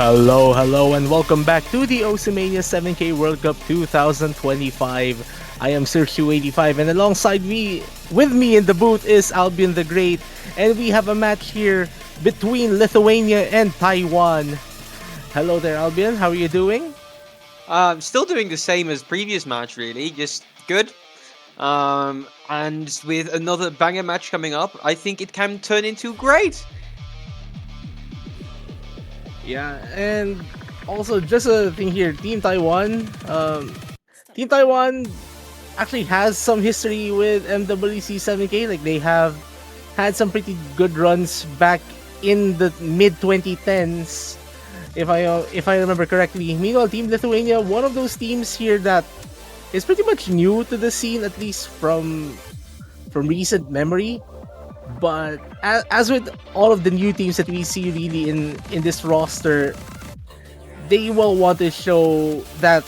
Hello, and welcome back to the Osimania 7K World Cup 2025. I am Sergio85, and alongside me, with me in the booth is Albion the Great, and we have a match here between Lithuania and Taiwan. Hello there, Albion. How are you doing? Still doing the same as previous match, really, just good. And with another banger match coming up, I think it can turn into great. Yeah, and also just a thing here, Team Taiwan actually has some history with MWC 7K. Like they have had some pretty good runs back in the mid 2010s, if I remember correctly. Meanwhile, Team Lithuania, one of those teams here that is pretty much new to the scene, at least from recent memory. But as with all of the new teams that we see really in this roster, they will want to show that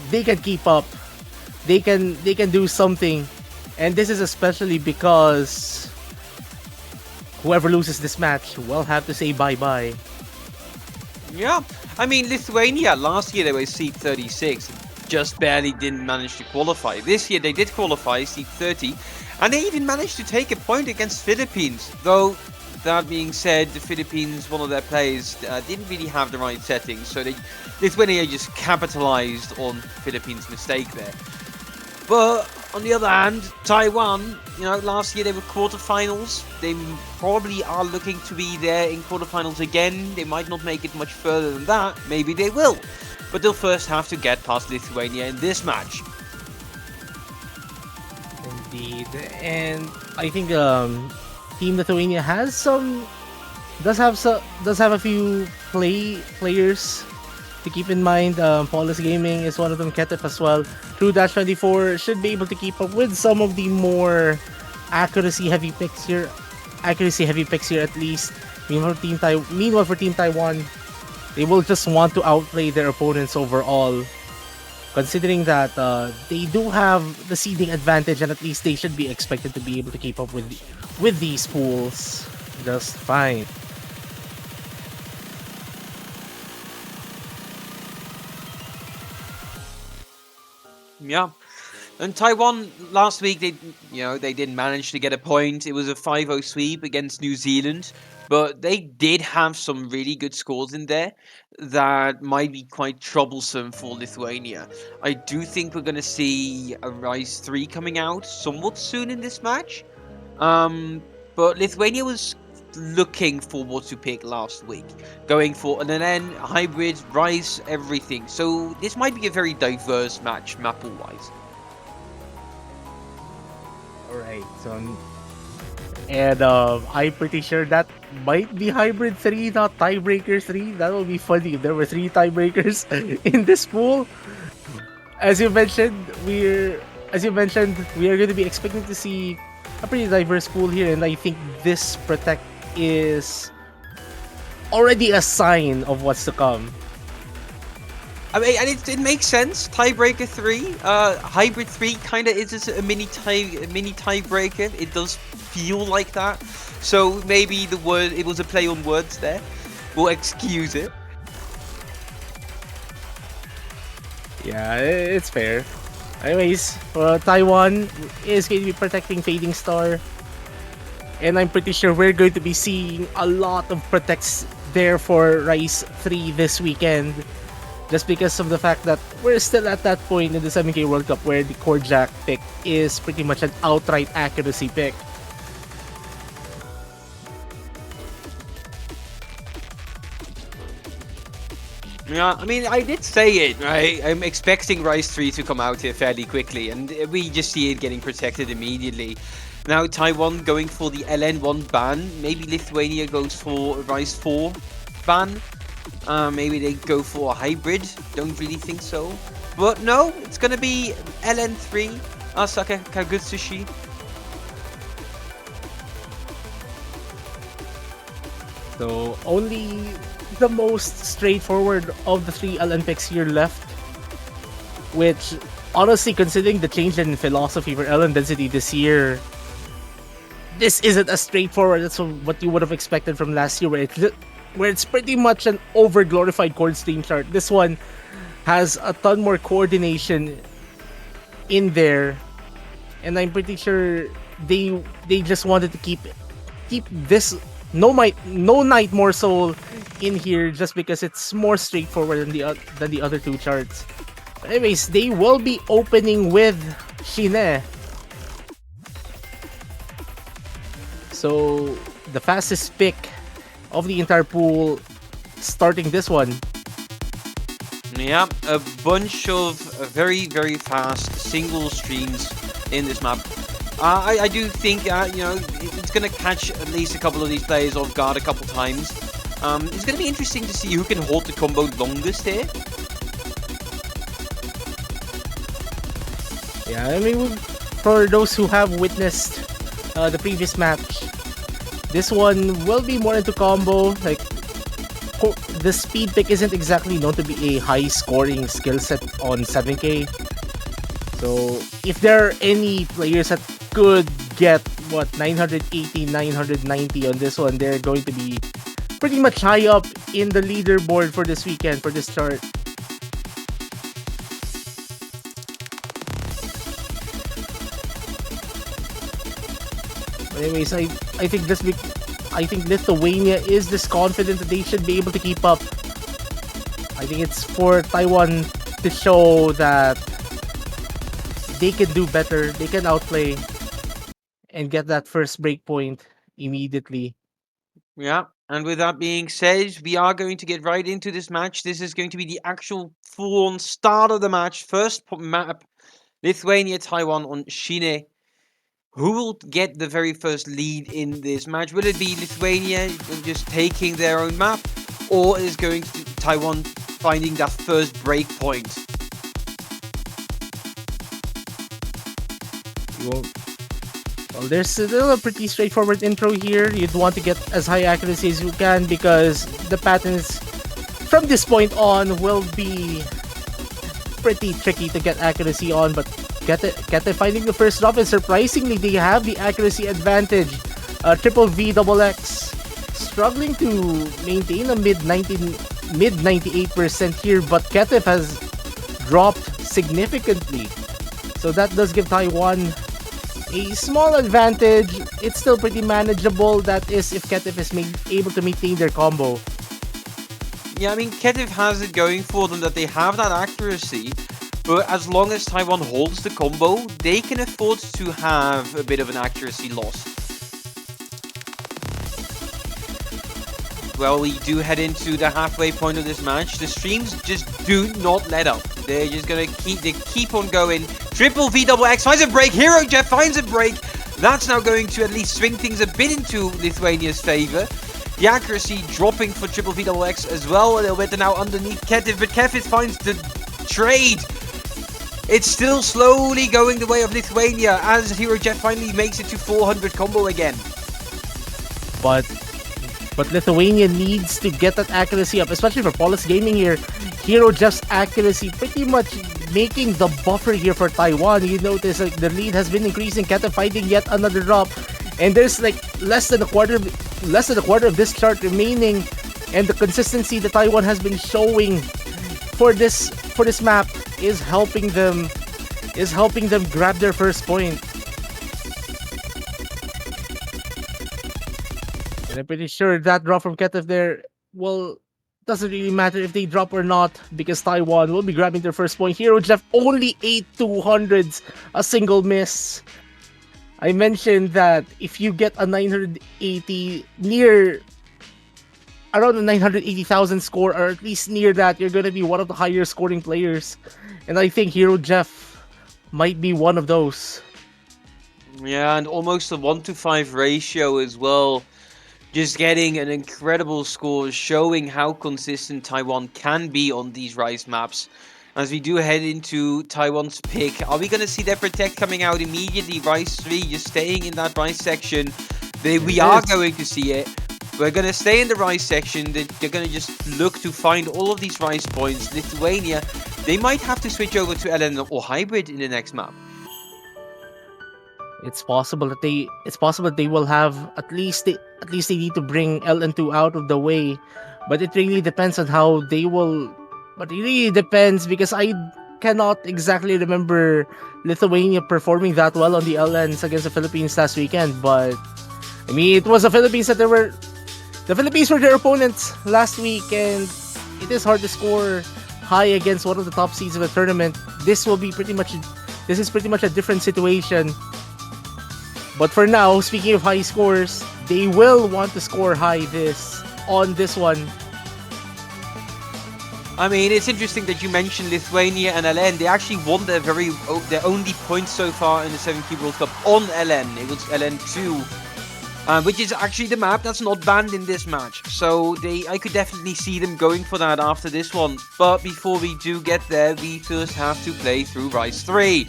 they can keep up. They can do something, and this is especially because whoever loses this match will have to say bye bye. Yeah, I mean, Lithuania, last year they were seed 36, just barely didn't manage to qualify. This year they did qualify, seed 30, and they even managed to take a point against Philippines. Though, that being said, the Philippines, one of their players, didn't really have the right settings, so Lithuania just capitalized on Philippines' mistake there. But on the other hand, Taiwan, last year they were quarterfinals. They probably are looking to be there in quarterfinals again. They might not make it much further than that. Maybe they will. But they'll first have to get past Lithuania in this match. Indeed, and I think Team Lithuania does have a few players to keep in mind. Paulus Gaming is one of them. Ketef as well. True Dash 24 should be able to keep up with some of the more accuracy heavy picks here. At least. Meanwhile, for Team Taiwan, they will just want to outplay their opponents overall. Considering that they do have the seeding advantage, and at least they should be expected to be able to keep up with these pools just fine. Yeah. And Taiwan last week, they didn't manage to get a point. It was a 5-0 sweep against New Zealand, but they did have some really good scores in there that might be quite troublesome for Lithuania. I do think we're going to see a Rise 3 coming out somewhat soon in this match. But Lithuania was looking for what to pick last week, going for an NN, hybrid, Rise, everything. So this might be a very diverse match, map-wise. Alright, so and I'm pretty sure that might be Hybrid 3, not Tiebreaker 3. That would be funny if there were 3 tiebreakers in this pool. As you mentioned, we are going to be expecting to see a pretty diverse pool here, and I think this Protect is already a sign of what's to come. I mean, and it makes sense. Tiebreaker 3, Hybrid 3 kind of is a mini tiebreaker. It does feel like that. So maybe it was a play on words there. We'll excuse it. Yeah, it's fair. Anyways, Taiwan is going to be protecting Fading Star. And I'm pretty sure we're going to be seeing a lot of protects there for Rise 3 this weekend. Just because of the fact that we're still at that point in the 7K World Cup where the core jack pick is pretty much an outright accuracy pick. Yeah, I mean, I did say it, right? I'm expecting Rise 3 to come out here fairly quickly, and we just see it getting protected immediately. Now, Taiwan going for the LN1 ban. Maybe Lithuania goes for Rise 4 ban. Maybe they go for a hybrid. Don't really think so. But no, it's going to be LN3. Asaka Kagutsushi. So only the most straightforward of the 3 LN picks here left. Which, honestly, considering the change in philosophy for LN density this year, this isn't as straightforward as what you would have expected from last year, where where it's pretty much an over glorified chord stream chart. This one has a ton more coordination in there, and I'm pretty sure they just wanted to keep this no night more soul in here just because it's more straightforward than the other two charts. But anyways, they will be opening with Shine. So the fastest pick of the entire pool starting this one. Yeah, a bunch of very, very fast single streams in this map. I do think, it's going to catch at least a couple of these players off guard a couple times. It's going to be interesting to see who can hold the combo longest here. Yeah, I mean, for those who have witnessed the previous match, this one will be more into combo. Like, the speed pick isn't exactly known to be a high scoring skill set on 7K. So if there are any players that could get 980, 990 on this one, they're going to be pretty much high up in the leaderboard for this weekend, for this chart. Anyways, I think Lithuania is this confident that they should be able to keep up. I think it's for Taiwan to show that they can do better, they can outplay, and get that first break point immediately. Yeah, and with that being said, we are going to get right into this match. This is going to be the actual full-on start of the match. First map, Lithuania, Taiwan on Shine. Who will get the very first lead in this match? Will it be Lithuania just taking their own map, or is going to Taiwan finding that first break point? Well, there's still a pretty straightforward intro here. You'd want to get as high accuracy as you can because the patterns from this point on will be pretty tricky to get accuracy on, but Kete finding the first drop, and surprisingly they have the accuracy advantage. Triple VXX struggling to maintain a mid 98% here, but Ketef has dropped significantly. So that does give Taiwan a small advantage. It's still pretty manageable. That is if Ketef is able to maintain their combo. Yeah, I mean, Ketef has it going for them that they have that accuracy, but as long as Taiwan holds the combo, they can afford to have a bit of an accuracy loss. Well, we do head into the halfway point of this match. The streams just do not let up. They're just gonna keep on going. Triple VXX finds a break. Hero Jeff finds a break. That's now going to at least swing things a bit into Lithuania's favor. The accuracy dropping for Triple VXX as well a little bit. They're now underneath Ketef, but Ketef finds the trade. It's still slowly going the way of Lithuania as Hero Jeff finally makes it to 400 combo again. But Lithuania needs to get that accuracy up, especially for Paulus Gaming here. Hero Jeff's accuracy pretty much making the buffer here for Taiwan. You notice like the lead has been increasing. Keta finding yet another drop, and there's like less than a quarter of this chart remaining, and the consistency that Taiwan has been showing for this map is helping them grab their first point. And I'm pretty sure that drop from Ketef there, well, doesn't really matter if they drop or not because Taiwan will be grabbing their first point. Hero Jeff only 8 200s, a single miss. I mentioned that if you get a 980 around a 980,000 score, or at least near that, you're going to be one of the higher scoring players. And I think Hero Jeff might be one of those. Yeah, and almost a 1-to-5 ratio as well. Just getting an incredible score, showing how consistent Taiwan can be on these Rise maps. As we do head into Taiwan's pick, are we going to see their Protect coming out immediately? Rise 3 just staying in that Rise section. We are going to see it. We're going to stay in the Rise section. They're going to just look to find all of these Rise points. Lithuania, they might have to switch over to LN or Hybrid in the next map. it's possible that they will have at least they need to bring LN2 out of the way, but it really depends on how they will. But it really depends because I cannot exactly remember Lithuania performing that well on the LNs against the Philippines last weekend. But I mean, it was the Philippines were their opponents last week, and it is hard to score high against one of the top seeds of the tournament. This is pretty much a different situation. But for now, speaking of high scores, they will want to score high on this one. I mean, it's interesting that you mentioned Lithuania and LN. They actually won their only points so far in the 7K World Cup on LN. It was LN2, which is actually the map that's not banned in this match. So I could definitely see them going for that after this one. But before we do get there, we first have to play through Rise 3.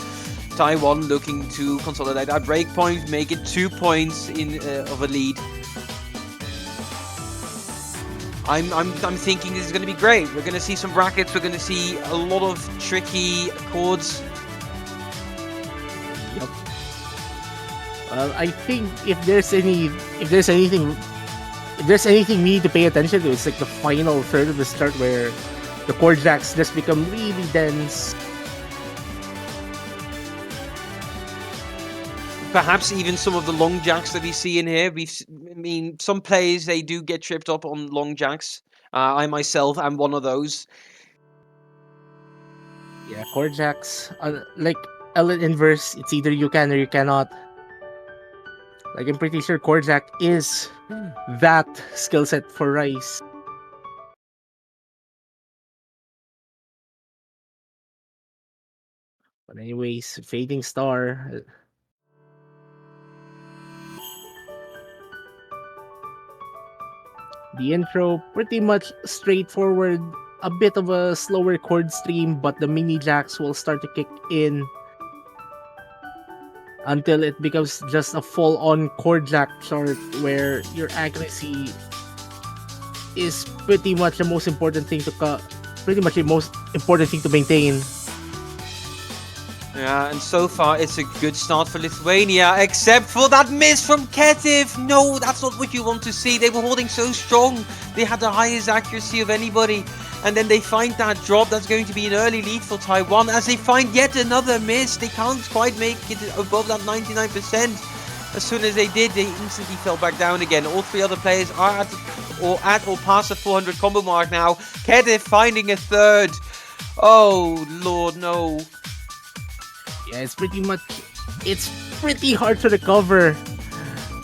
Taiwan looking to consolidate that breakpoint, make it 2 points of a lead. I'm thinking this is going to be great. We're going to see some brackets. We're going to see a lot of tricky chords. Yep. I think if there's anything we need to pay attention to, it's like the final third of the start where the chord jacks just become really dense. Perhaps even some of the long jacks that we see in here. Some players, they do get tripped up on long jacks. I myself am one of those. Yeah, chord jacks, like Ellen inverse, it's either you can or you cannot. Like, I'm pretty sure chord jack is that skill set for Rice. But anyways, Fading Star. The intro, pretty much straightforward. A bit of a slower chord stream, but the mini jacks will start to kick in until it becomes just a full-on chord jack chart where your accuracy is pretty much the most important thing to maintain. Yeah, and so far it's a good start for Lithuania, except for that miss from Ketiv. No, that's not what you want to see. They were holding so strong. They had the highest accuracy of anybody. And then they find that drop. That's going to be an early lead for Taiwan as they find yet another miss. They can't quite make it above that 99%. As soon as they did, they instantly fell back down again. All three other players are at or past the 400 combo mark now. Ketiv finding a third. Oh, Lord, no. Yeah, it's pretty hard to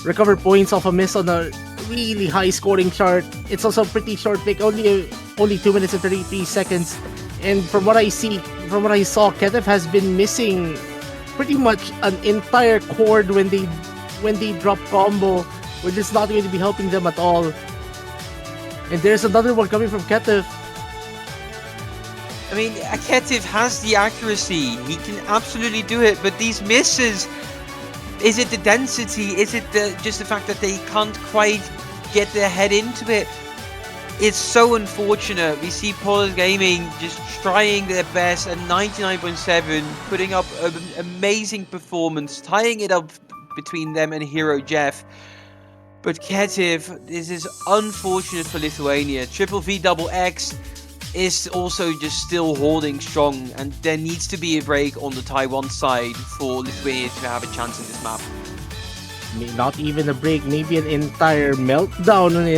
recover points off a miss on a really high scoring chart. It's also a pretty short pick, only 2 minutes and 33 seconds. And from what I saw, Ketev has been missing pretty much an entire chord when they drop combo, which is not going to be helping them at all. And there's another one coming from Ketev. I mean, Ketiv has the accuracy. He can absolutely do it, but these misses, is it the density? Is it just the fact that they can't quite get their head into it? It's so unfortunate. We see Paula's Gaming just trying their best at 99.7, putting up an amazing performance, tying it up between them and Hero Jeff. But Ketiv, this is unfortunate for Lithuania. Triple V double X is also just still holding strong, and there needs to be a break on the Taiwan side for Lithuania to have a chance in this map. Not even a break, maybe an entire meltdown on the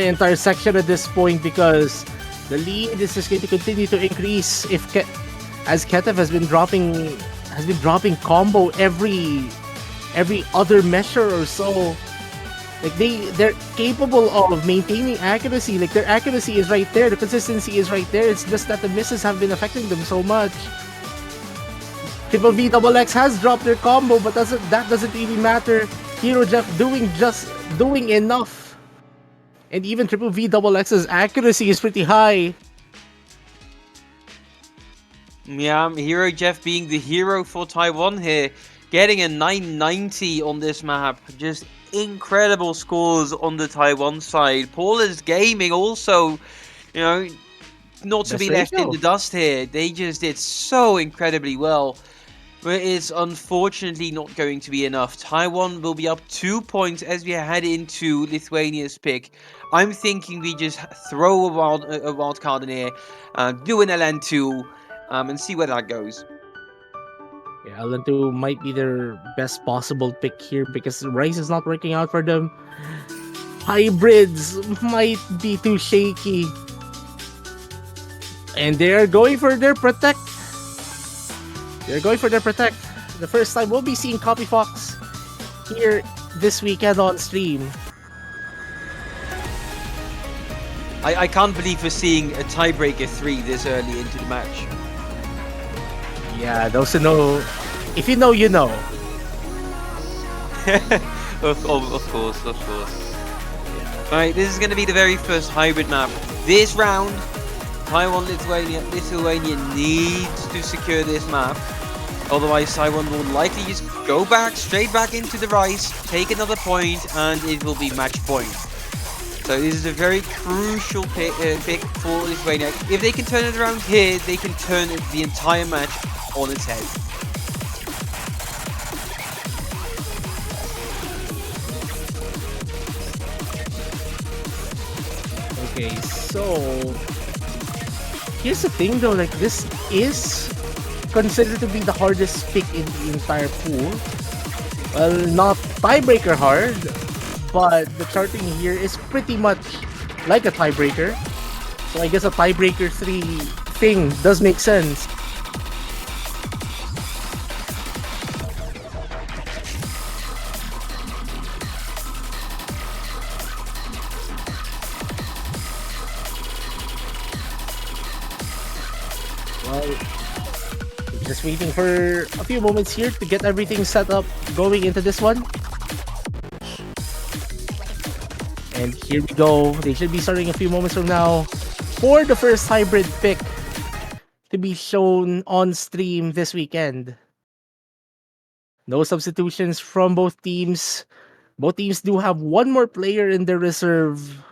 entire section at this point, because the lead is just going to continue to increase as Ketev has been dropping combo every other measure or so. Like, they're capable of maintaining accuracy. Like, their accuracy is right there. The consistency is right there. It's just that the misses have been affecting them so much. Triple V double X has dropped their combo, but that doesn't really matter. Hero Jeff doing enough. And even Triple V double X's accuracy is pretty high. Yeah, Hero Jeff being the hero for Taiwan here. Getting a 990 on this map. Just incredible scores on the Taiwan side. Paula's Gaming also, not to be left in the dust here. They just did so incredibly well. But it's unfortunately not going to be enough. Taiwan will be up 2 points as we head into Lithuania's pick. I'm thinking we just throw a wild card in here, do an LN2, and see where that goes. Yeah, LN2 might be their best possible pick here because Rice is not working out for them. Hybrids might be too shaky. And they're going for their protect. They're going for their protect. The first time we'll be seeing Copy Fox here this weekend on stream. I can't believe we're seeing a tiebreaker 3 this early into the match. Yeah, those who know, if you know, you know. of course. Alright, this is going to be the very first hybrid map. This round, Taiwan, Lithuania needs to secure this map. Otherwise, Taiwan will likely just go straight back into the Rice, take another point, and it will be match point. So this is a very crucial pick for Lithuania. If they can turn it around here, they can turn the entire match on its head. Okay, so here's the thing though, like this is considered to be the hardest pick in the entire pool. Well, not tiebreaker hard, but the charting here is pretty much like a tiebreaker. So I guess a tiebreaker 3 thing does make sense. Well, just waiting for a few moments here to get everything set up going into this one. And here we go. They should be starting a few moments from now for the first hybrid pick to be shown on stream this weekend. No substitutions from both teams. Both teams do have one more player in their reserve.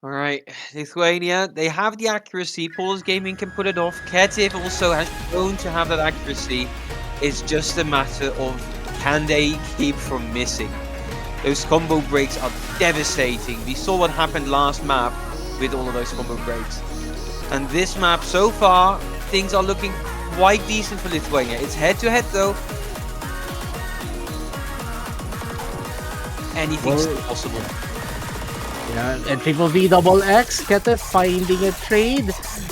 Alright, Lithuania, they have the accuracy. Paul's Gaming can put it off. Ketiv also has shown to have that accuracy. It's just a matter of can they keep from missing. Those combo breaks are devastating. We saw what happened last map with all of those combo breaks. And this map, so far, things are looking quite decent for Lithuania. It's head-to-head though. Anything's still possible. Yeah, and triple V double X, Ketef finding a trade.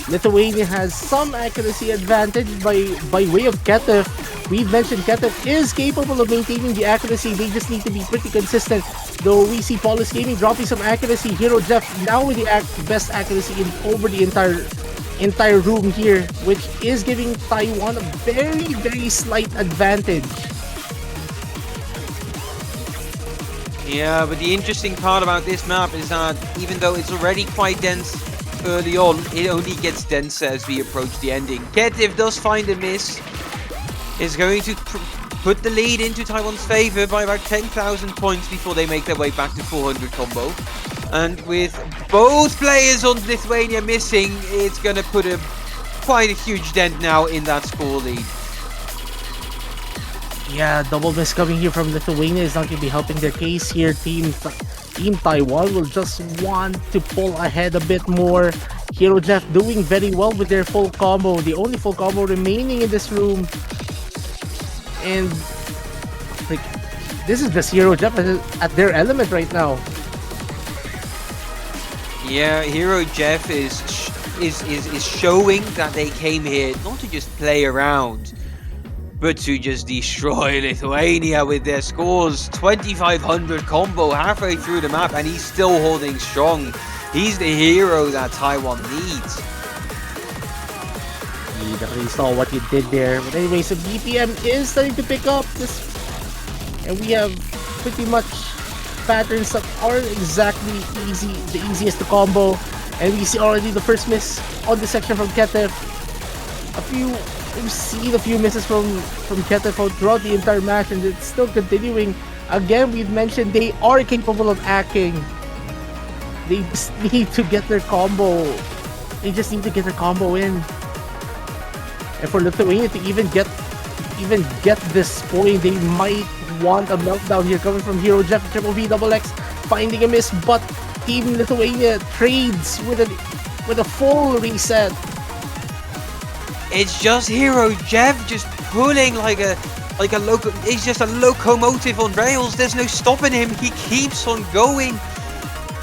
Lithuania has some accuracy advantage by way of Ketef. We've mentioned Ketef is capable of maintaining the accuracy. They just need to be pretty consistent. Though we see Paulus Gaming dropping some accuracy. Hero Jeff now with the best accuracy over the entire room here, which is giving Taiwan a very slight advantage. Yeah, but the interesting part about this map is that even though it's already quite dense early on, it only gets denser as we approach the ending. Ketiv does find a miss. Is going to put the lead into Taiwan's favor by about 10,000 points before they make their way back to 400 combo. And with both players on Lithuania missing, it's going to put quite a huge dent now in that score lead. Yeah, double miss coming here from Lithuania is not going to be helping their case here. Team Taiwan will just want to pull ahead a bit more. Hero Jeff doing very well with their full combo. The only full combo remaining in this room. And like, this is just Hero Jeff at their element right now. Yeah, Hero Jeff is showing that they came here not to just play around, but to just destroy Lithuania with their scores. 2,500 combo halfway through the map, and he's still holding strong. He's the hero that Taiwan needs. You definitely saw what you did there. But anyway, so BPM is starting to pick up this, and we have pretty much patterns that aren't exactly the easiest to combo. And we see already the first miss on the section from Ketef. We've seen a few misses from Ketef throughout the entire match, and it's still continuing. Again, we've mentioned they are capable of hacking. They just need to get their combo They just need to get a combo in. And for Lithuania to even get this point, they might want a meltdown here coming from Hero Jeff, Triple V, Double X, finding a miss, but Team Lithuania trades with a full reset. It's just Hero Jeff just pulling like a he's just a locomotive on rails. There's no stopping him. He keeps on going.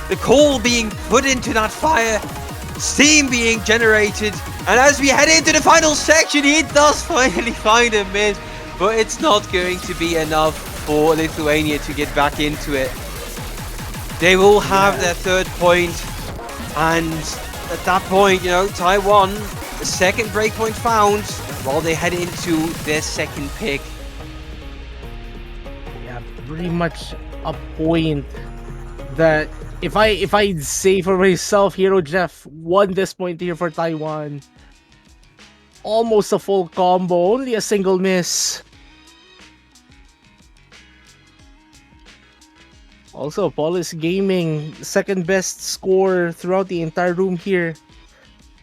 The coal being put into that fire, steam being generated, and as we head into the final section, he does finally find a miss, but it's not going to be enough for Lithuania to get back into it. They will have their third point, and at that point, you know, Taiwan, the second breakpoint found, while they head into their second pick. Yeah, pretty much a point that if I'd say for myself, Hero Jeff won this point here for Taiwan. Almost a full combo, only a single miss. Also, Paulus Gaming, second best score throughout the entire room here,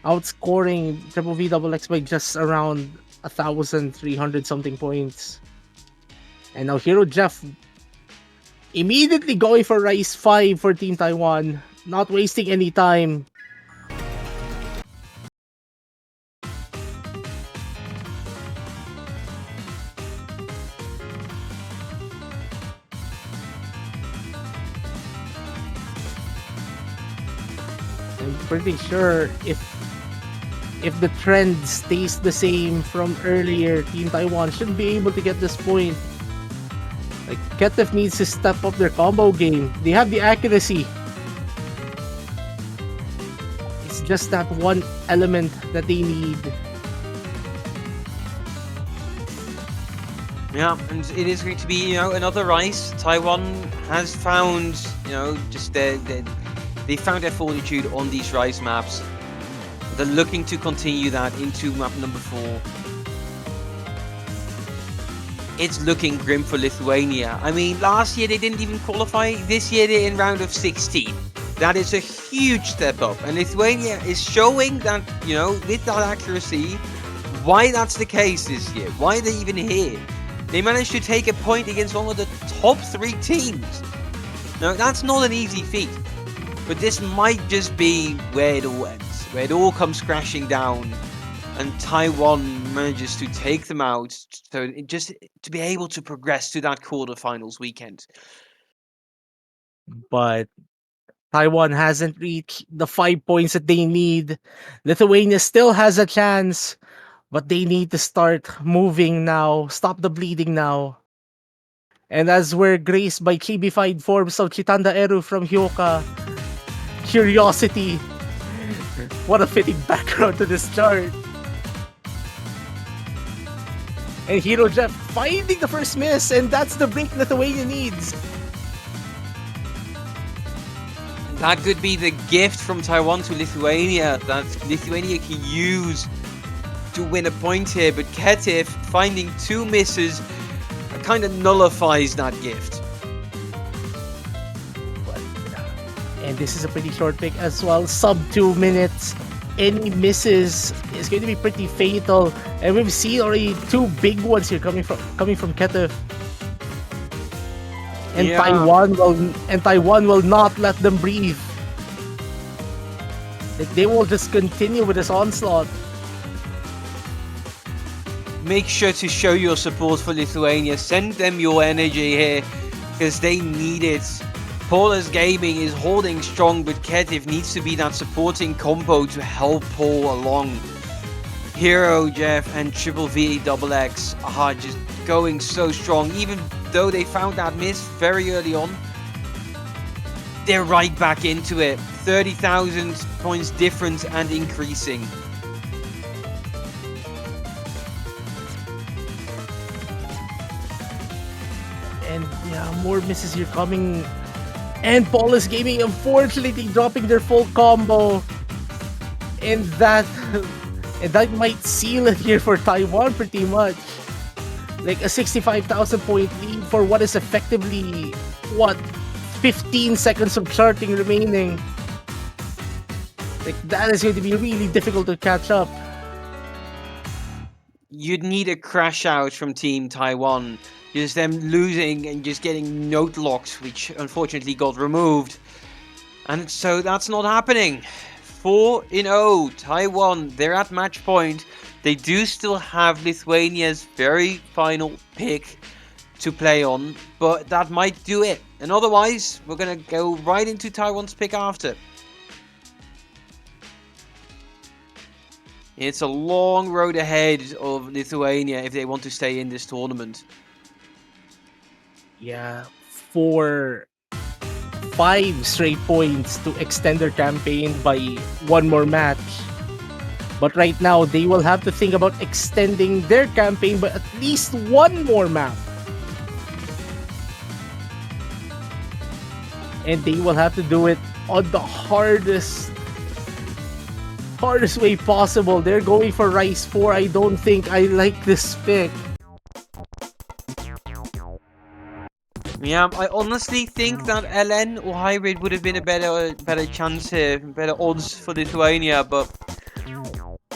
outscoring Triple V Double X by just around 1,300 something points. And now Hero Jeff immediately going for Rise 5 for Team Taiwan, not wasting any time. I'm pretty sure if the trend stays the same from earlier, Team Taiwan should be able to get this point. Like, Ketef needs to step up their combo game. They have the accuracy. It's just that one element that they need. Yeah, and it is going to be, you know, another Rise. Taiwan has found, you know, just they found their fortitude on these Rise maps. They're looking to continue that into map number 4. It's looking grim for Lithuania. I mean, last year they didn't even qualify. This year they're in round of 16. That is a huge step up. And Lithuania is showing that, you know, with that accuracy, why that's the case this year. Why they're even here. They managed to take a point against one of the top 3 teams. Now, that's not an easy feat. But this might just be where it all ends. Where it all comes crashing down. And Taiwan manages to take them out, so just to be able to progress to that quarterfinals weekend. But Taiwan hasn't reached the 5 points that they need. Lithuania still has a chance, but they need to start moving now. Stop the bleeding now. And as we're graced by chibified forms of Chitanda Eru from Hyoka, Curiosity. What a fitting background to this chart. And Hero Jeff finding the first miss, and that's the break Lithuania needs. That could be the gift from Taiwan to Lithuania that Lithuania can use to win a point here, but Ketif finding 2 misses kind of nullifies that gift. And this is a pretty short pick as well, sub 2 minutes. Any misses is going to be pretty fatal, and we've seen already 2 big ones here coming from Ketif. And Yeah. Taiwan will not let them breathe. Like, they will just continue with this onslaught. Make sure to show your support for Lithuania. Send them your energy here, because they need it. Paula's Gaming is holding strong, but Ketif needs to be that supporting combo to help Paul along. Hero Jeff and Triple V Double X are just going so strong, even though they found that miss very early on. They're right back into it. 30,000 points difference and increasing. And yeah, more misses here coming. And Paulus Gaming unfortunately dropping their full combo. And that might seal it here for Taiwan pretty much. Like a 65,000 point lead for what is effectively, 15 seconds of charting remaining. Like, that is going to be really difficult to catch up. You'd need a crash out from Team Taiwan. Just them losing and just getting note locks, which unfortunately got removed. And so that's not happening. 4-0, Taiwan, they're at match point. They do still have Lithuania's very final pick to play on, but that might do it. And otherwise, we're going to go right into Taiwan's pick after. It's a long road ahead of Lithuania if they want to stay in this tournament. Yeah, for 5 straight points to extend their campaign by one more match. But right now, they will have to think about extending their campaign by at least one more map. And they will have to do it on the hardest way possible. They're going for Rise 4. I don't think I like this pick. Yeah, I honestly think that LN or Hybrid would have been a better chance here, better odds for Lithuania, but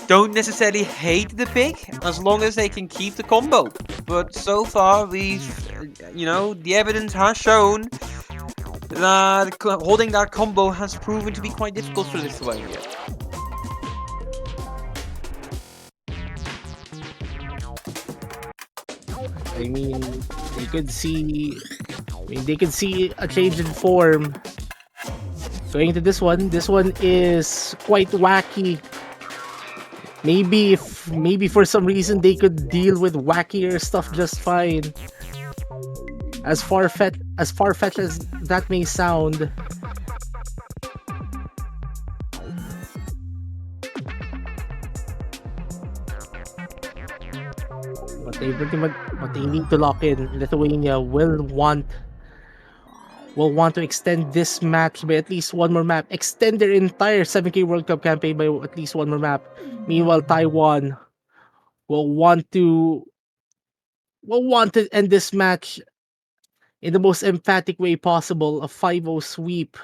don't necessarily hate the pick as long as they can keep the combo. But so far, the evidence has shown that holding that combo has proven to be quite difficult for Lithuania. I mean, they could see a change in form. Going to this one is quite wacky. Maybe for some reason they could deal with wackier stuff just fine. As far-fetched as that may sound. But they need to lock in. Lithuania will want to extend this match by at least one more map. Extend their entire 7K World Cup campaign by at least one more map. Meanwhile, Taiwan will want to end this match in the most emphatic way possible, a 5-0 sweep.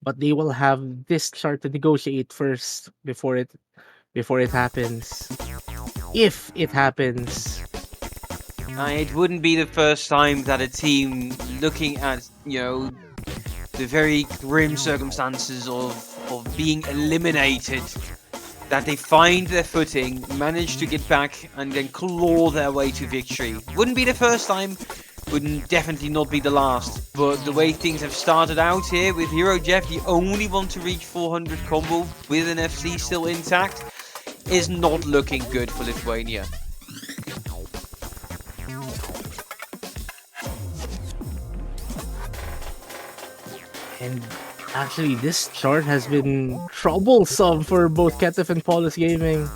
But they will have this chart to negotiate first before it happens. If it happens. It wouldn't be the first time that a team looking at, the very grim circumstances of being eliminated, that they find their footing, manage to get back, and then claw their way to victory. Wouldn't be the first time, would definitely not be the last. But the way things have started out here with Hero Jeff, the only one to reach 400 combo with an FC still intact, is not looking good for Lithuania. And actually, this chart has been troublesome for both Ketef and Paulus Gaming.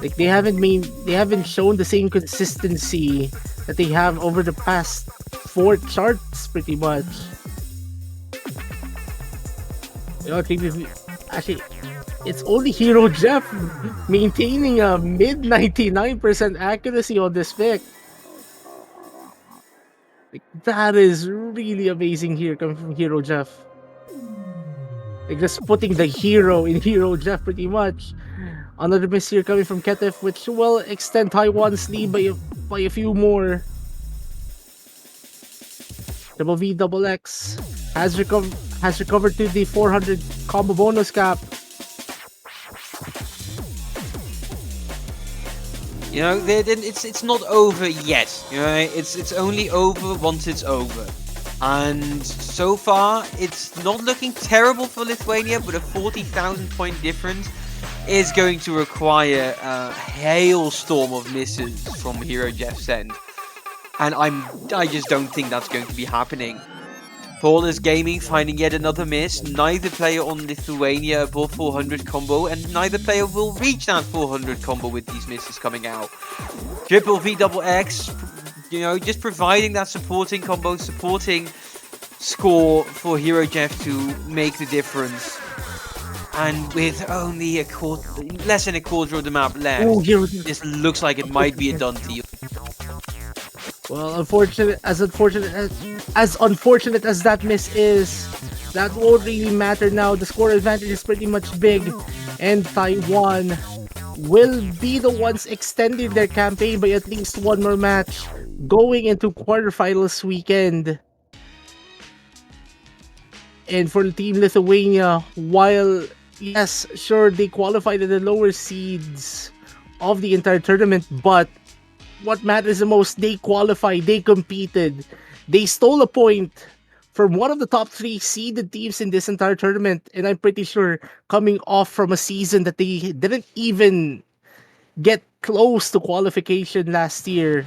Like, they haven't shown the same consistency that they have over the past 4 charts, pretty much. Actually, it's only Hero Jeff maintaining a mid 99% accuracy on this pick. Like, that is really amazing here coming from Hero Jeff. Like, just putting the hero in Hero Jeff pretty much. Another miss here coming from Ketef, which will extend Taiwan's lead by a few more. vv236316 has recovered to the 400 combo bonus cap. It's not over yet. It's only over once it's over. And so far, it's not looking terrible for Lithuania, but a 40,000 point difference is going to require a hailstorm of misses from Hero Jeff's end. And I just don't think that's going to be happening. Paulus Gaming finding yet another miss. Neither player on Lithuania above 400 combo, and neither player will reach that 400 combo with these misses coming out. Triple VXX, just providing that supporting combo, supporting score for Hero Jeff to make the difference. And with only less than a quarter of the map left, this looks like it might be a done deal. Well, unfortunate as that miss is, that won't really matter now. The score advantage is pretty much big, and Taiwan will be the ones extending their campaign by at least one more match going into quarterfinals weekend. And for Team Lithuania, while yes, sure, they qualified at the lower seeds of the entire tournament, but what matters the most, they qualified, they competed, they stole a point from one of the top three seeded teams in this entire tournament, and I'm pretty sure coming off from a season that they didn't even get close to qualification last year,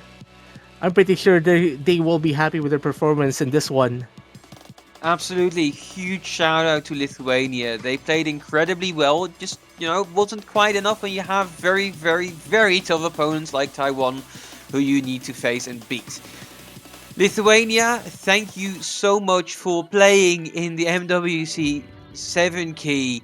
I'm pretty sure they will be happy with their performance in this one. Absolutely, huge shout out to Lithuania. They played incredibly well. Just, wasn't quite enough when you have very, very, very tough opponents like Taiwan who you need to face and beat. Lithuania, thank you so much for playing in the MWC 7 key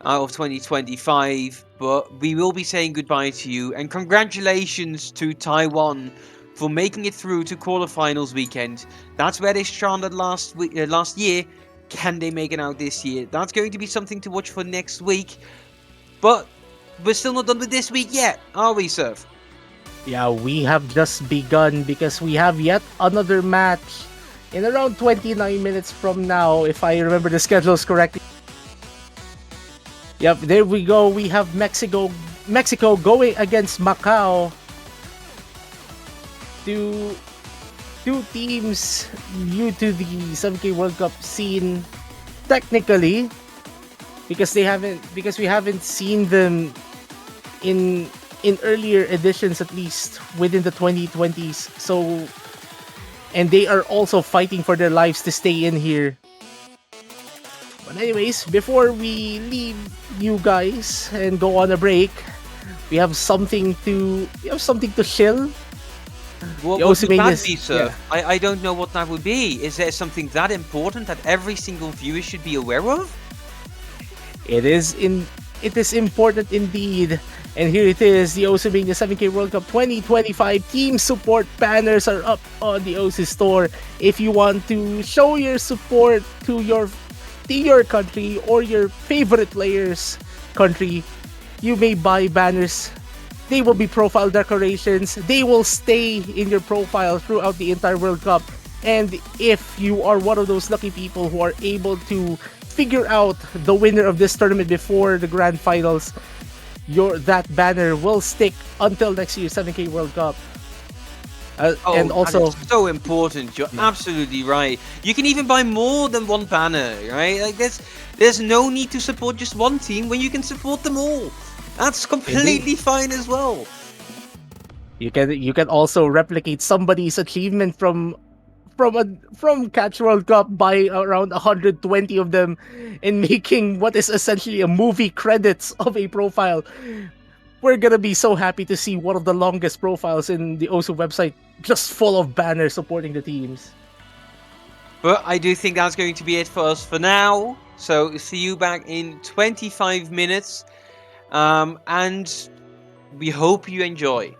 of 2025. But we will be saying goodbye to you, and congratulations to Taiwan for making it through to quarterfinals weekend. That's where they stranded last year. Can they make it out this year? That's going to be something to watch for next week. But we're still not done with this week yet, are we, Surf? Yeah, we have just begun because we have yet another match in around 29 minutes from now, if I remember the schedules correctly. Yep, there we go. We have Mexico going against Macau. Two teams new to the 7K World Cup scene technically, because we haven't seen them in earlier editions, at least within the 2020s. So, and they are also fighting for their lives to stay in here. But anyways, before we leave you guys and go on a break, we have something to chill. What would that be, sir? Yeah. I don't know what that would be. Is there something that important that every single viewer should be aware of? It is important indeed. And here it is, the Osumania 7K World Cup 2025 team support banners are up on the OSU store. If you want to show your support to your country or your favorite player's country, you may buy banners. They will be profile decorations. They will stay in your profile throughout the entire World Cup. And if you are one of those lucky people who are able to figure out the winner of this tournament before the grand finals, that banner will stick until next year's 7K World Cup. And also, so important. You're absolutely right. You can even buy more than one banner, right? Like there's no need to support just one team when you can support them all. That's completely fine as well. You can also replicate somebody's achievement from Catch World Cup by around 120 of them and making what is essentially a movie credits of a profile. We're gonna be so happy to see one of the longest profiles in the OSU website just full of banners supporting the teams. But I do think that's going to be it for us for now. So see you back in 25 minutes. And we hope you enjoy.